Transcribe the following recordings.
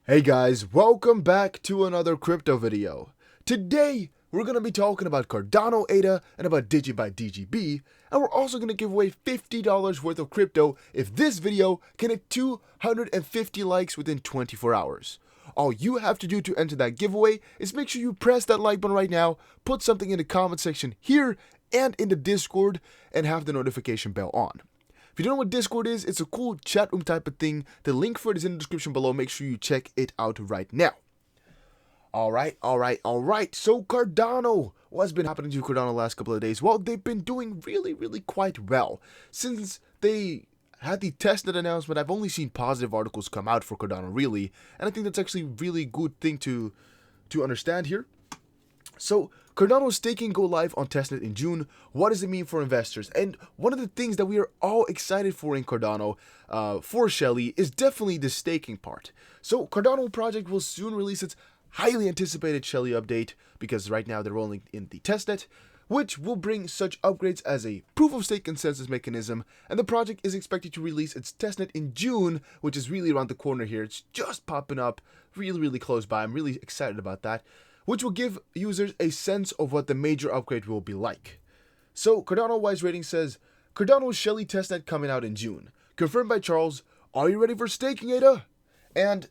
Hey guys, welcome back to another crypto video. Today, we're going to be talking about Cardano ADA and about Digibyte DGB, and we're also going to give away $50 worth of crypto if this video can hit 250 likes within 24 hours. All you have to do to enter that giveaway is make sure you press that like button right now, put something in the comment section here and in the Discord, and have the notification bell on. If you don't know what Discord is, it's a cool chat room type of thing. The link for it is in the description below. Make sure you check it out right now. Alright. So Cardano, what's been happening to Cardano the last couple of days? Well, they've been doing really quite well. Since they had the testnet announcement, I've only seen positive articles come out for Cardano, really. And I think that's actually a really good thing to understand here. So, Cardano's staking go live on testnet in June. What does it mean for investors? And one of the things that we are all excited for in Cardano, for Shelley, is definitely the staking part. So, Cardano project will soon release its highly anticipated Shelley update, because right now they're rolling in the testnet, which will bring such upgrades as a proof-of-stake consensus mechanism, and the project is expected to release its testnet in June, which is really around the corner here. It's just popping up, really close by. I'm really excited about that, which will give users a sense of what the major upgrade will be like. So, Cardano Wise Rating says, Cardano Shelley testnet coming out in June. Confirmed by Charles, are you ready for staking, Ada? And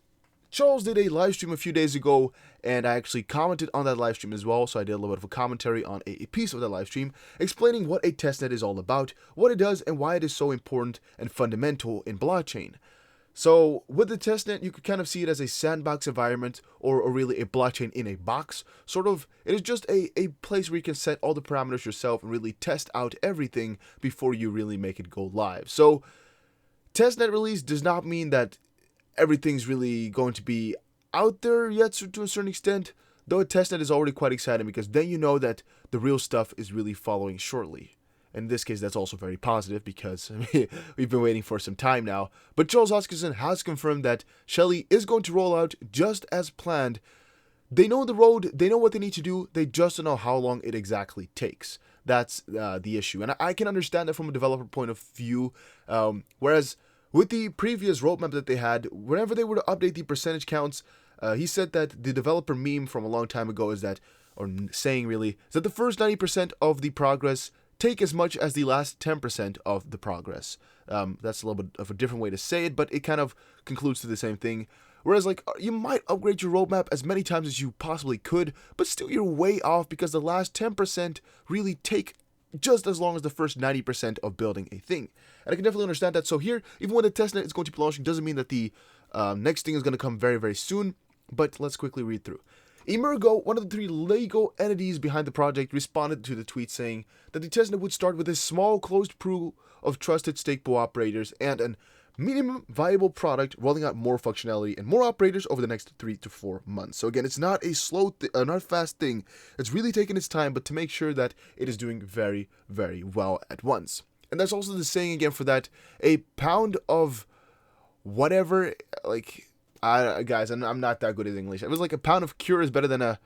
Charles did a live stream a few days ago, and I actually commented on that live stream as well, so I did a little bit of a commentary on a piece of that live stream, explaining what a testnet is all about, what it does, and why it is so important and fundamental in blockchain. So with the testnet, you could kind of see it as a sandbox environment, or really a blockchain in a box. Sort of, it is just a place where you can set all the parameters yourself and really test out everything before you really make it go live. So testnet release does not mean that everything's really going to be out there yet to a certain extent, though a testnet is already quite exciting because then you know that the real stuff is really following shortly. In this case, that's also very positive because we've been waiting for some time now. But Charles Hoskinson has confirmed that Shelley is going to roll out just as planned. They know the road, they know what they need to do, they just don't know how long it exactly takes. That's the issue. And I can understand that from a developer point of view. Whereas with the previous roadmap that they had, whenever they were to update the percentage counts, he said that the developer meme from a long time ago is that, or saying really, is that the first 90% of the progress take as much as the last 10% of the progress. That's a little bit of a different way to say it, but it kind of concludes to the same thing. Whereas, like, you might upgrade your roadmap as many times as you possibly could, but still you're way off because the last 10% really take just as long as the first 90% of building a thing. And I can definitely understand that. So here, even when the testnet is going to be launching, doesn't mean that the next thing is going to come very soon. But let's quickly read through. Emergo, one of the three legal entities behind the project, responded to the tweet saying that the testnet would start with a small closed pool of trusted stake pool operators and an minimum viable product, rolling out more functionality and more operators over the next 3 to 4 months. So again, it's not a not a fast thing. It's really taking its time, but to make sure that it is doing very well at once. And that's also the saying again for that, a pound of whatever, like, guys, I'm not that good at English. It was like a pound of cure is better than a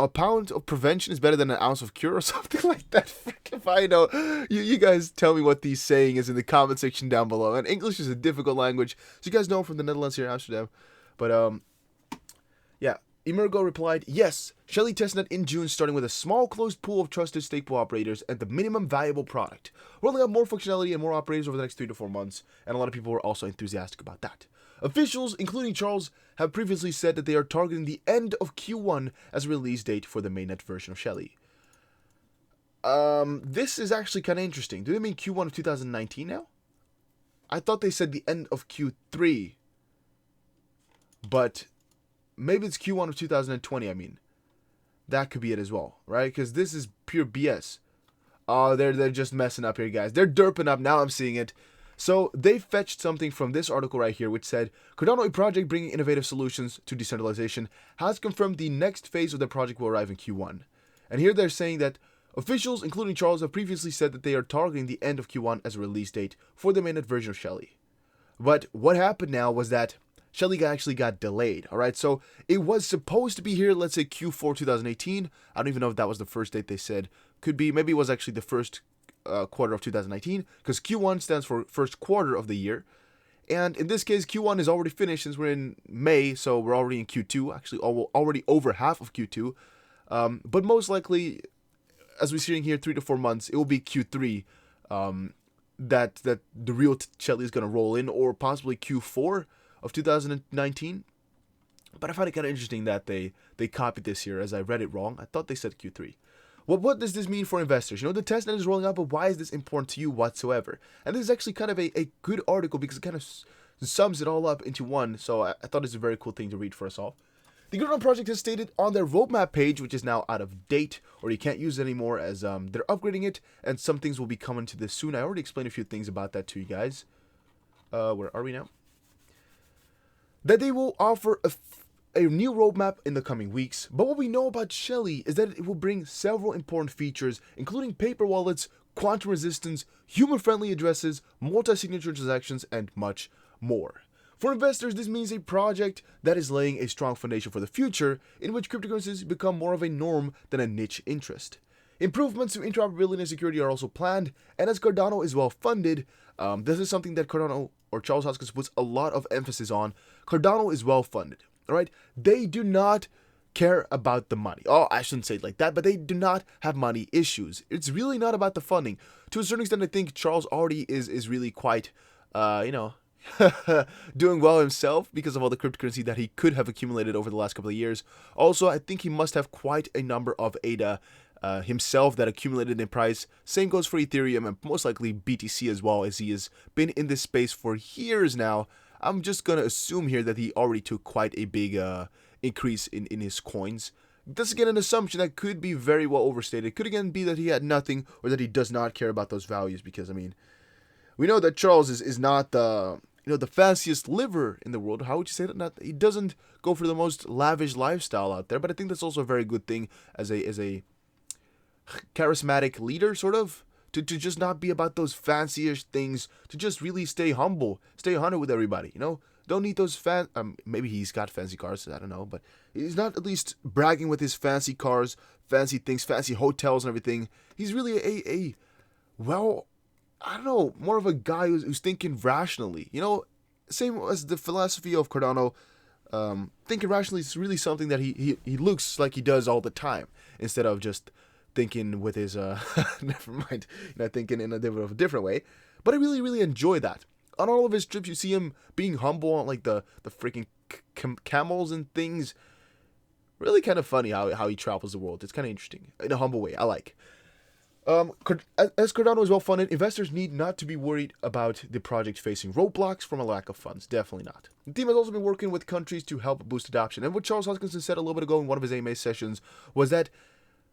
pound of prevention is better than an ounce of cure or something like that. If I know, you guys tell me what the saying is in the comment section down below. And English is a difficult language, so you guys know I'm from the Netherlands here in Amsterdam. But yeah. Emergo replied, yes, Shelley testnet in June starting with a small closed pool of trusted stake pool operators and the minimum viable product. Rolling out more functionality and more operators over the next 3 to 4 months, and a lot of people were also enthusiastic about that. Officials, including Charles, have previously said that they are targeting the end of Q1 as a release date for the mainnet version of Shelley. This is actually kind of interesting. Do they mean Q1 of 2019 now? I thought they said the end of Q3. But maybe it's Q1 of 2020, I mean. That could be it as well, right? Because this is pure BS. Oh, they're just messing up here, guys. They're derping up. Now I'm seeing it. So they fetched something from this article right here, which said, Cardano, a project bringing innovative solutions to decentralization, has confirmed the next phase of their project will arrive in Q1. And here they're saying that officials, including Charles, have previously said that they are targeting the end of Q1 as a release date for the mainnet version of Shelley. But what happened now was that Shelley actually got delayed, alright? So it was supposed to be here, let's say Q4 2018. I don't even know if that was the first date they said. Could be, maybe it was actually the first quarter of 2019, because Q1 stands for first quarter of the year. And in this case, Q1 is already finished since we're in May, so we're already in Q2, actually already over half of Q2. But most likely, as we're seeing here, 3 to 4 months, it will be Q3 that the real Shelley is going to roll in, or possibly Q4 of 2019. But I find it kind of interesting that they copied this here, as I read it wrong. I thought they said Q3. Well, what does this mean for investors? You know, the testnet is rolling out, but why is this important to you whatsoever? And this is actually kind of a good article because it kind of sums it all up into one. So I thought it's a very cool thing to read for us all. The Cardano project has stated on their roadmap page, which is now out of date, or you can't use it anymore, as they're upgrading it, and some things will be coming to this soon. I already explained a few things about that to you guys. Where are we now? That they will offer a new roadmap in the coming weeks, but what we know about Shelley is that it will bring several important features, including paper wallets, quantum resistance, human-friendly addresses, multi-signature transactions, and much more. For investors, this means a project that is laying a strong foundation for the future, in which cryptocurrencies become more of a norm than a niche interest. Improvements to interoperability and security are also planned, and as Cardano is well funded, this is something that Cardano, or Charles Hoskinson, puts a lot of emphasis on. Cardano is well funded. Alright, they do not care about the money. Oh, I shouldn't say it like that, but they do not have money issues. It's really not about the funding. To a certain extent, I think Charles already is really quite, doing well himself because of all the cryptocurrency that he could have accumulated over the last couple of years. Also, I think he must have quite a number of ADA himself that accumulated in price. Same goes for Ethereum and most likely BTC as well, as he has been in this space for years now. I'm just going to assume here that he already took quite a big increase in his coins. That's again an assumption that could be very well overstated. It could again be that he had nothing, or that he does not care about those values, because I mean, we know that Charles is not the the fanciest liver in the world. How would you say that? He doesn't go for the most lavish lifestyle out there, but I think that's also a very good thing as a charismatic leader, sort of. To just not be about those fancy-ish things, to just really stay humble, stay 100 with everybody, Don't need those maybe he's got fancy cars, I don't know, but he's not at least bragging with his fancy cars, fancy things, fancy hotels and everything. He's really well, I don't know, more of a guy who's thinking rationally, Same as the philosophy of Cardano. Thinking rationally is really something that he looks like he does all the time, instead of just thinking with his never mind, thinking in a different way. But I really enjoy that. On all of his trips, you see him being humble on like the freaking camels and things. Really kind of funny how he travels the world. It's kind of interesting in a humble way. I like. As Cardano is well funded, investors need not to be worried about the project facing roadblocks from a lack of funds. Definitely not. The team has also been working with countries to help boost adoption. And what Charles Hoskinson said a little bit ago in one of his AMA sessions was that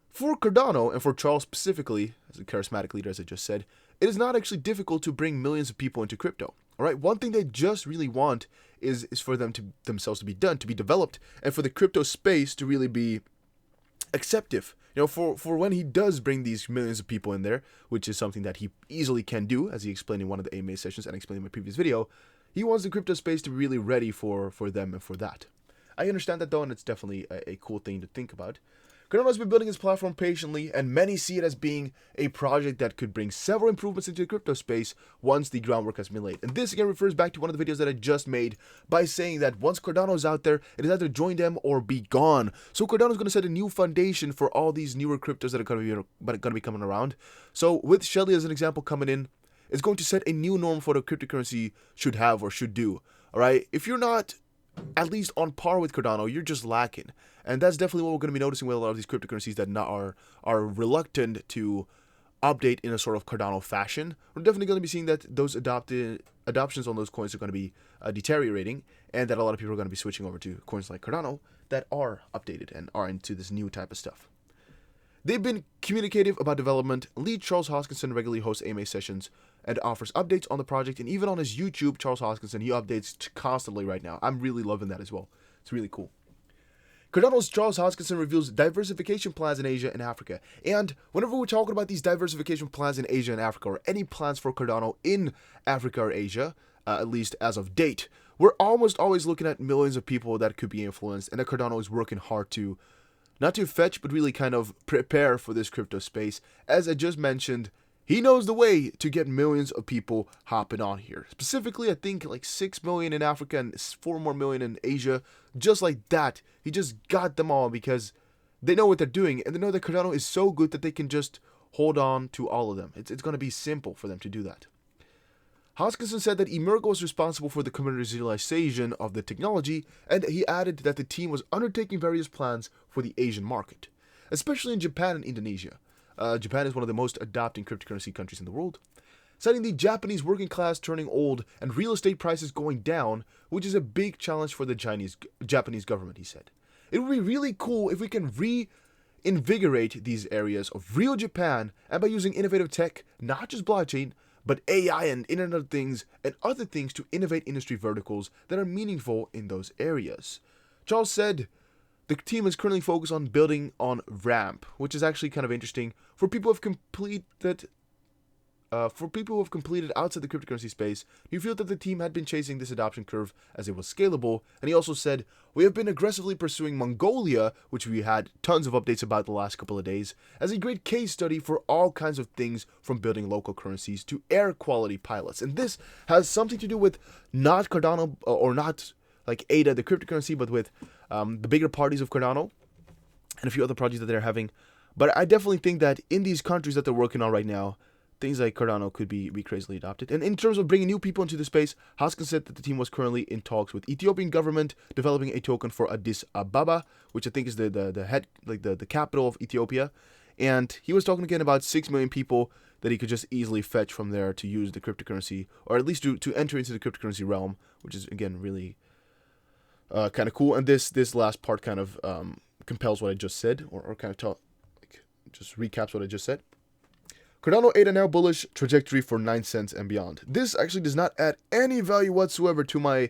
for Cardano, and for Charles specifically, as a charismatic leader, as I just said, it is not actually difficult to bring millions of people into crypto. All right, one thing they just really want is for themselves to be developed, and for the crypto space to really be acceptive. For when he does bring these millions of people in there, which is something that he easily can do, as he explained in one of the AMA sessions and explained in my previous video, he wants the crypto space to be really ready for them and for that. I understand that though, and it's definitely a cool thing to think about. Cardano has been building its platform patiently, and many see it as being a project that could bring several improvements into the crypto space once the groundwork has been laid. And this again refers back to one of the videos that I just made by saying that once Cardano is out there, it is either join them or be gone. So Cardano is going to set a new foundation for all these newer cryptos that are going to be coming around. So with Shelley as an example coming in, it's going to set a new norm for what a cryptocurrency should have or should do. All right, if you're not at least on par with Cardano, you're just lacking. And that's definitely what we're going to be noticing with a lot of these cryptocurrencies that are reluctant to update in a sort of Cardano fashion. We're definitely going to be seeing that those adoptions on those coins are going to be deteriorating, and that a lot of people are going to be switching over to coins like Cardano that are updated and are into this new type of stuff. They've been communicative about development. Lead Charles Hoskinson regularly hosts AMA sessions and offers updates on the project, and even on his YouTube, Charles Hoskinson, he updates constantly right now. I'm really loving that as well. It's really cool. Cardano's Charles Hoskinson reveals diversification plans in Asia and Africa. And whenever we're talking about these diversification plans in Asia and Africa, or any plans for Cardano in Africa or Asia, at least as of date, we're almost always looking at millions of people that could be influenced, and that Cardano is working hard to, not to fetch, but really kind of prepare for this crypto space. As I just mentioned, He knows the way to get millions of people hopping on here. Specifically, I think like 6 million in Africa and 4 more million in Asia. Just like that. He just got them all because they know what they're doing. And they know that Cardano is so good that they can just hold on to all of them. It's going to be simple for them to do that. Hoskinson said that Emergo was responsible for the commercialization of the technology, and he added that the team was undertaking various plans for the Asian market, especially in Japan and Indonesia. Japan is one of the most adopting cryptocurrency countries in the world, citing the Japanese working class turning old and real estate prices going down, which is a big challenge for the Japanese government, he said. It would be really cool if we can reinvigorate these areas of real Japan, and by using innovative tech, not just blockchain, but AI and Internet of Things and other things to innovate industry verticals that are meaningful in those areas. Charles said the team is currently focused on building on Ramp, which is actually kind of interesting for people who have completed outside the cryptocurrency space. He felt that the team had been chasing this adoption curve as it was scalable, and he also said, "We have been aggressively pursuing Mongolia, which we had tons of updates about the last couple of days, as a great case study for all kinds of things from building local currencies to air quality pilots." And this has something to do with not Cardano or not like ADA, the cryptocurrency, but with the bigger parties of Cardano and a few other projects that they're having. But I definitely think that in these countries that they're working on right now, things like Cardano could be crazily adopted. And in terms of bringing new people into the space, Hoskins said that the team was currently in talks with Ethiopian government developing a token for Addis Ababa, which I think is the head, like the capital of Ethiopia. And he was talking again about 6 million people that he could just easily fetch from there to use the cryptocurrency, or at least to enter into the cryptocurrency realm, which is again really kind of cool. And this last part kind of compels what I just said, or kind of just recaps what I just said. Cardano ADA now bullish trajectory for 9 cents and beyond. This actually does not add any value whatsoever to my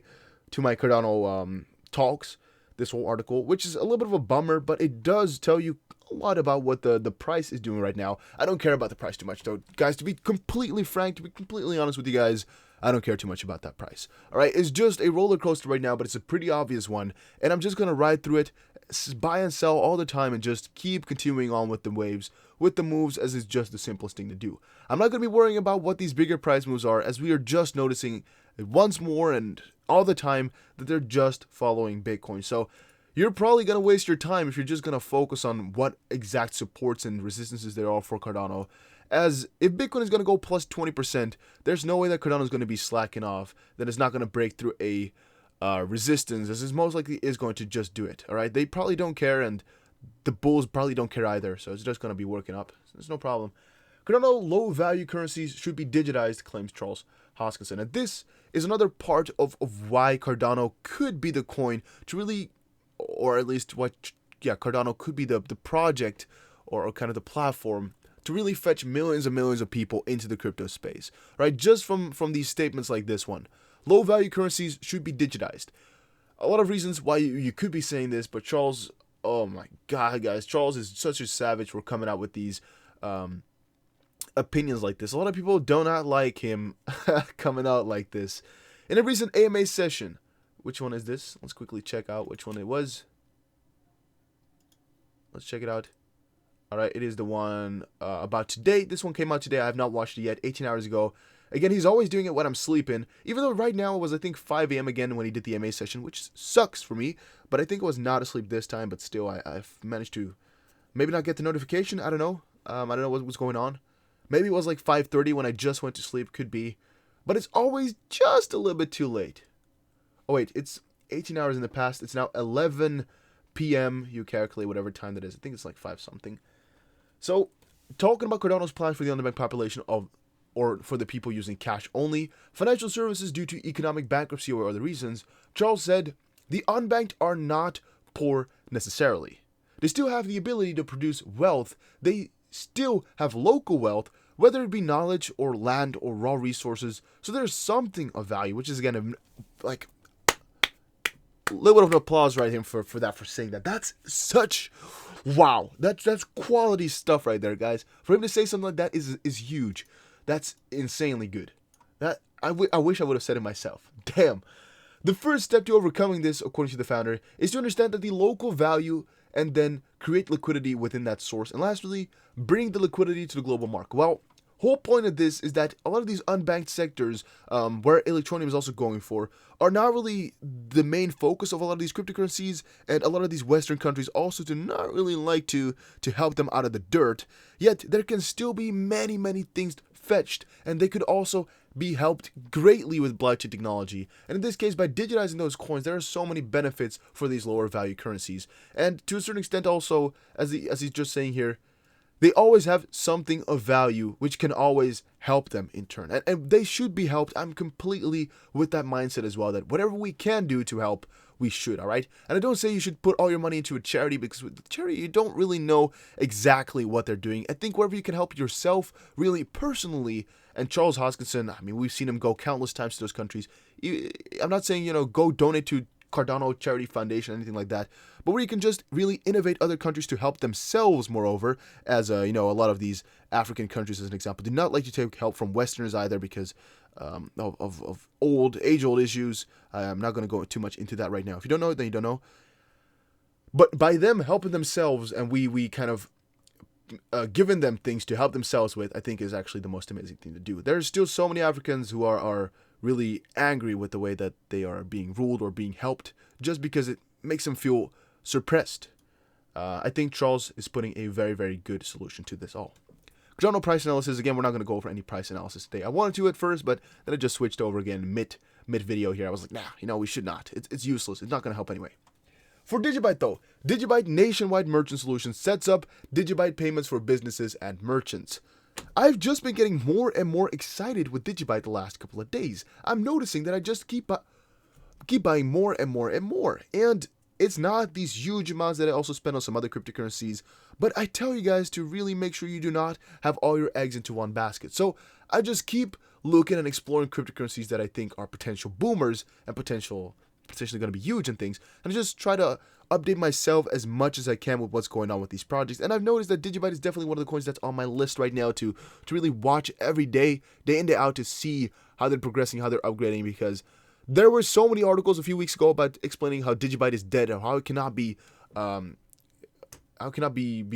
Cardano talks, this whole article, which is a little bit of a bummer, but it does tell you a lot about what the price is doing right now. I don't care about the price too much, though, guys. To be completely frank, to be completely honest with you guys, I don't care too much about that price. All right, it's just a roller coaster right now, but it's a pretty obvious one, and I'm just gonna ride through it, buy and sell all the time, and just keep continuing on with the waves, with the moves, as it's just the simplest thing to do. I'm not gonna be worrying about what these bigger price moves are, as we are just noticing once more and all the time that they're just following Bitcoin. So you're probably going to waste your time if you're just going to focus on what exact supports and resistances there are for Cardano. As if Bitcoin is going to go plus 20%, there's no way that Cardano is going to be slacking off, that it's not going to break through a resistance, as it most likely is going to just do it. All right, they probably don't care, and the bulls probably don't care either, so it's just going to be working up. There's no problem. Cardano low-value currencies should be digitized, claims Charles Hoskinson. And this is another part of why Cardano could be the coin to really, or at least Cardano could be the project or kind of the platform to really fetch millions and millions of people into the crypto space, right? Just from these statements like this one. Low-value currencies should be digitized. A lot of reasons why you could be saying this, but Charles, oh my God, guys, Charles is such a savage for coming out with these opinions like this. A lot of people do not like him coming out like this. In a recent AMA session, which one is this? Let's quickly check out which one it was. Let's check it out. All right, it is the one about today. This one came out today. I have not watched it yet, 18 hours ago. Again, he's always doing it when I'm sleeping, even though right now it was, I think, 5 a.m. again when he did the AMA session, which sucks for me, but I think I was not asleep this time, but still, I've managed to maybe not get the notification. I don't know. I don't know what was going on. Maybe it was like 5:30 when I just went to sleep. Could be. But it's always just a little bit too late. Oh, wait. It's 18 hours in the past. It's now 11 p.m. You calculate whatever time that is. I think it's like 5 something. So, talking about Cardano's plans for the underbanked population or for the people using cash only, financial services due to economic bankruptcy or other reasons, Charles said, the unbanked are not poor necessarily. They still have the ability to produce wealth. They still have local wealth, whether it be knowledge or land or raw resources. So there's something of value, which is again like a little bit of an applause right here for saying that. That's such wow. That's quality stuff right there, guys. For him to say something like that is huge. That's insanely good. That I wish I would have said it myself. Damn. The first step to overcoming this, according to the founder, is to understand that the local value and then create liquidity within that source. And lastly, bring the liquidity to the global market. Well, whole point of this is that a lot of these unbanked sectors, where Electroneum is also going for, are not really the main focus of a lot of these cryptocurrencies, and a lot of these Western countries also do not really like to help them out of the dirt. Yet there can still be many things fetched, and they could also be helped greatly with blockchain technology. And in this case, by digitizing those coins, there are so many benefits for these lower value currencies. And to a certain extent also, as he's just saying here, they always have something of value which can always help them in turn. And they should be helped. I'm completely with that mindset as well, that whatever we can do to help, we should, all right? And I don't say you should put all your money into a charity, because with charity, you don't really know exactly what they're doing. I think wherever you can help yourself, really personally, and Charles Hoskinson, I mean, we've seen him go countless times to those countries. I'm not saying, go donate to Cardano Charity Foundation, anything like that, but where you can just really innovate other countries to help themselves, moreover, as, a lot of these African countries, as an example, do not like to take help from Westerners either because of age-old issues. I'm not going to go too much into that right now. If you don't know it, then you don't know. But by them helping themselves, and we kind of giving them things to help themselves with, I think is actually the most amazing thing to do. There's still so many Africans who are really angry with the way that they are being ruled or being helped, just because it makes them feel suppressed. I think Charles is putting a very good solution to this all. Cardano price analysis, again, we're not going to go over any price analysis today. I wanted to at first, but then I just switched over again mid video here. I was like, nah, we should not. It's useless. It's not going to help anyway. For Digibyte though, Digibyte Nationwide Merchant Solutions sets up Digibyte payments for businesses and merchants. I've just been getting more and more excited with Digibyte the last couple of days. I'm noticing that I just keep buying more and more and more. And it's not these huge amounts that I also spend on some other cryptocurrencies, but I tell you guys to really make sure you do not have all your eggs into one basket. So I just keep looking and exploring cryptocurrencies that I think are potential boomers and potentially going to be huge and things, and I just try to update myself as much as I can with what's going on with these projects. And I've noticed that Digibyte is definitely one of the coins that's on my list right now to really watch every day in, day out, to see how they're progressing, how they're upgrading, because there were so many articles a few weeks ago about explaining how Digibyte is dead, or how it cannot be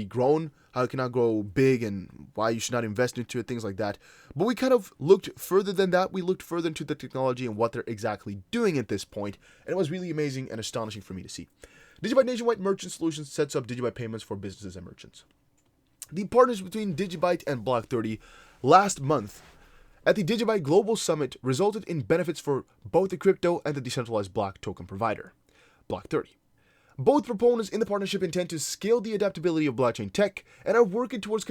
grown, how it cannot grow big, and why you should not invest into it, things like that. But we kind of looked further than that. We looked further into the technology and what they're exactly doing at this point, and it was really amazing and astonishing for me to see. Digibyte Nationwide Merchant Solutions sets up Digibyte payments for businesses and merchants. The partnership between Digibyte and Block30 last month at the Digibyte Global Summit resulted in benefits for both the crypto and the decentralized block token provider, Block30. Both proponents in the partnership intend to scale the adaptability of blockchain tech and are working towards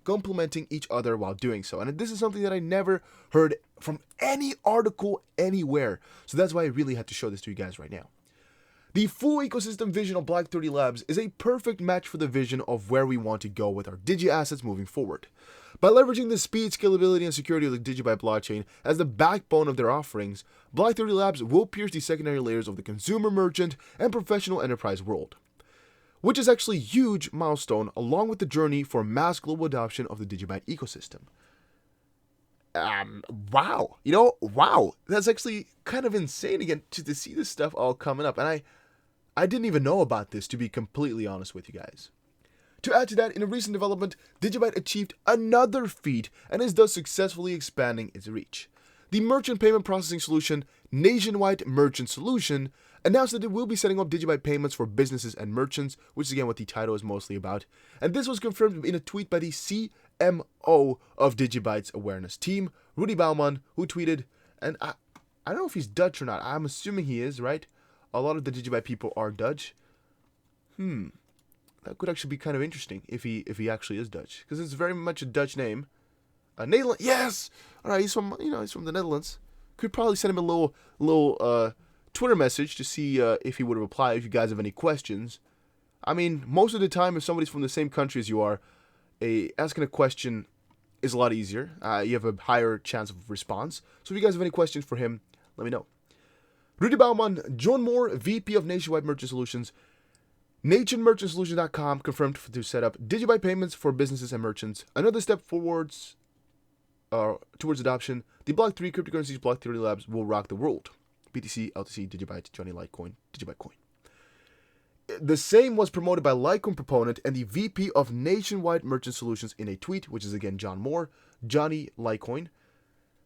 complementing each other while doing so. And this is something that I never heard from any article anywhere. So that's why I really had to show this to you guys right now. The full ecosystem vision of Block30 Labs is a perfect match for the vision of where we want to go with our Digi assets moving forward. By leveraging the speed, scalability, and security of the Digibyte blockchain as the backbone of their offerings, Block30 Labs will pierce the secondary layers of the consumer, merchant, and professional enterprise world, which is actually a huge milestone along with the journey for mass global adoption of the Digibyte ecosystem. Wow. Wow. That's actually kind of insane again to see this stuff all coming up. And I didn't even know about this, to be completely honest with you guys. To add to that, in a recent development, Digibyte achieved another feat and is thus successfully expanding its reach. The merchant payment processing solution, Nationwide Merchant Solution, announced that it will be setting up Digibyte payments for businesses and merchants, which is again what the title is mostly about. And this was confirmed in a tweet by the CMO of Digibyte's awareness team, Rudy Baumann, who tweeted, and I don't know if he's Dutch or not. I'm assuming he is, right? A lot of the Digibyte people are Dutch. That could actually be kind of interesting if he actually is Dutch, because it's very much a Dutch name. Netherlands, yes. All right, he's from the Netherlands. Could probably send him a little Twitter message to see if he would reply. If you guys have any questions, I mean, most of the time, if somebody's from the same country as you are, asking a question is a lot easier. You have a higher chance of response. So if you guys have any questions for him, let me know. Rudy Baumann, John Moore, VP of Nationwide Merchant Solutions, NationMerchantSolutions.com confirmed to set up Digibyte payments for businesses and merchants. Another step towards adoption. The Block3 cryptocurrencies Block30 Labs will rock the world. BTC, LTC, Digibyte, Johnny Litecoin, Digibyte Coin. The same was promoted by Litecoin proponent and the VP of Nationwide Merchant Solutions in a tweet, which is again John Moore. Johnny Litecoin.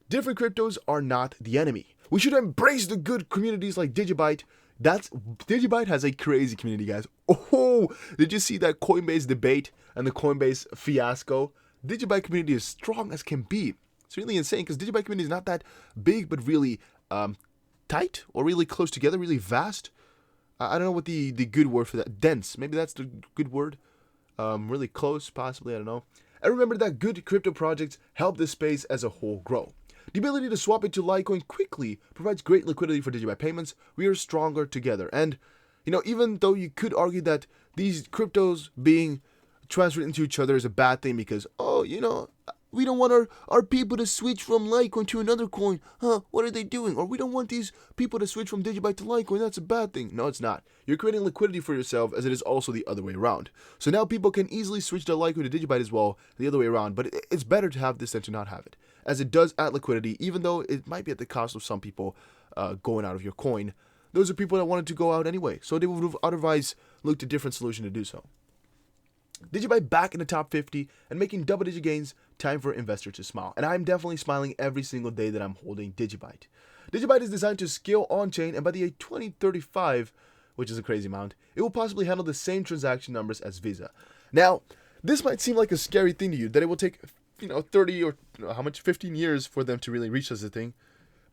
Different cryptos are not the enemy. We should embrace the good communities like Digibyte. Digibyte has a crazy community, guys. Oh, did you see that Coinbase debate and the Coinbase fiasco? Digibyte community is strong as can be. It's really insane because Digibyte community is not that big, but really tight or really close together, really vast. I don't know what the good word for that. Dense. Maybe that's the good word. Really close, possibly. I don't know. And remember that good crypto projects help this space as a whole grow. The ability to swap it to Litecoin quickly provides great liquidity for Digibyte payments. We are stronger together. And, even though you could argue that these cryptos being transferred into each other is a bad thing because, we don't want our people to switch from Litecoin to another coin. What are they doing? Or we don't want these people to switch from Digibyte to Litecoin. That's a bad thing. No, it's not. You're creating liquidity for yourself as it is also the other way around. So now people can easily switch their Litecoin to Digibyte as well, the other way around. But it's better to have this than to not have it, as it does add liquidity, even though it might be at the cost of some people going out of your coin. Those are people that wanted to go out anyway, so they would have otherwise looked a different solution to do so. Digibyte back in the top 50 and making double-digit gains. Time for investors to smile. And I'm definitely smiling every single day that I'm holding Digibyte. Digibyte is designed to scale on-chain, and by the year 2035, which is a crazy amount, it will possibly handle the same transaction numbers as Visa. Now, this might seem like a scary thing to you, that it will take 30 or 15 years for them to really reach such a thing.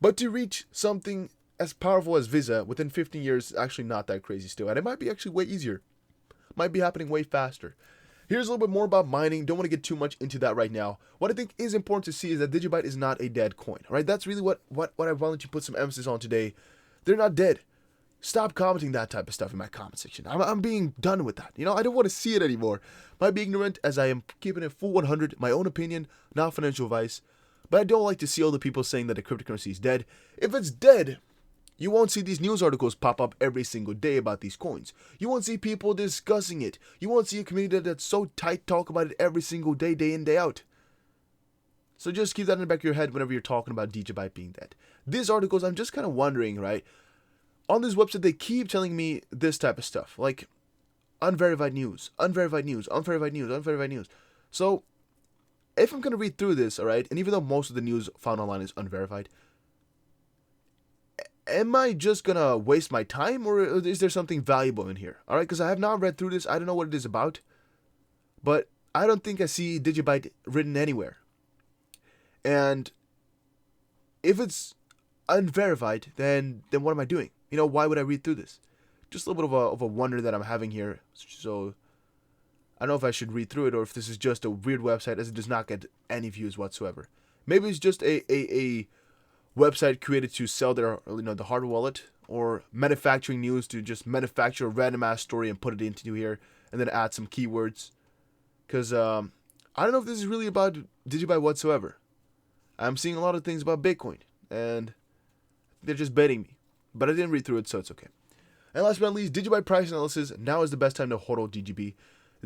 But to reach something as powerful as Visa within 15 years is actually not that crazy still. And it might be actually way easier. Might be happening way faster. Here's a little bit more about mining. Don't want to get too much into that right now. What I think is important to see is that Digibyte is not a dead coin. Right? That's really what I wanted to put some emphasis on today. They're not dead. Stop commenting that type of stuff in my comment section. I'm being done with that. I don't want to see it anymore. Might be ignorant as I am keeping it full 100. My own opinion, not financial advice. But I don't like to see all the people saying that the cryptocurrency is dead. If it's dead, you won't see these news articles pop up every single day about these coins. You won't see people discussing it. You won't see a community that's so tight talk about it every single day, day in, day out. So just keep that in the back of your head whenever you're talking about Digibyte being dead. These articles, I'm just kind of wondering, right? On this website, they keep telling me this type of stuff, like unverified news, unverified news, unverified news, unverified news. So if I'm going to read through this, all right, and even though most of the news found online is unverified, am I just going to waste my time, or is there something valuable in here? All right, because I have not read through this. I don't know what it is about, but I don't think I see Digibyte written anywhere. And if it's unverified, then what am I doing? Why would I read through this? Just a little bit of a wonder that I'm having here. So I don't know if I should read through it or if this is just a weird website as it does not get any views whatsoever. Maybe it's just a website created to sell their the hardware wallet, or manufacturing news to just manufacture a random ass story and put it into here and then add some keywords. Because I don't know if this is really about Digibyte whatsoever. I'm seeing a lot of things about Bitcoin and they're just baiting me. But I didn't read through it, so it's okay. And last but not least, Digibyte price analysis. Now is the best time to hodl DGB.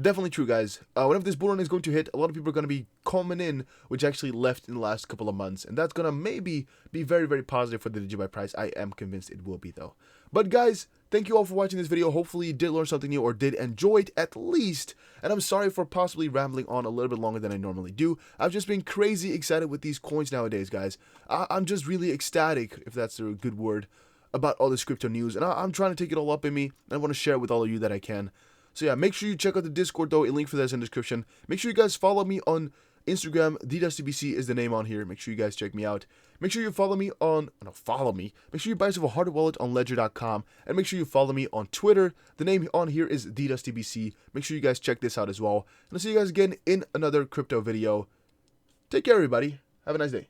Definitely true, guys. Whenever this bull run is going to hit, a lot of people are going to be coming in, which actually left in the last couple of months. And that's going to maybe be very, very positive for the Digibyte price. I am convinced it will be, though. But guys, thank you all for watching this video. Hopefully you did learn something new or did enjoy it at least. And I'm sorry for possibly rambling on a little bit longer than I normally do. I've just been crazy excited with these coins nowadays, guys. I'm just really ecstatic, if that's a good word, about all this crypto news. And I'm trying to take it all up in me. And I want to share it with all of you that I can. So yeah, make sure you check out the Discord though. A link for that is in the description. Make sure you guys follow me on Instagram. DGB is the name on here. Make sure you guys check me out. Make sure you follow me on, make sure you buy yourself a hardware wallet on ledger.com. And make sure you follow me on Twitter. The name on here is DGB. Make sure you guys check this out as well. And I'll see you guys again in another crypto video. Take care, everybody. Have a nice day.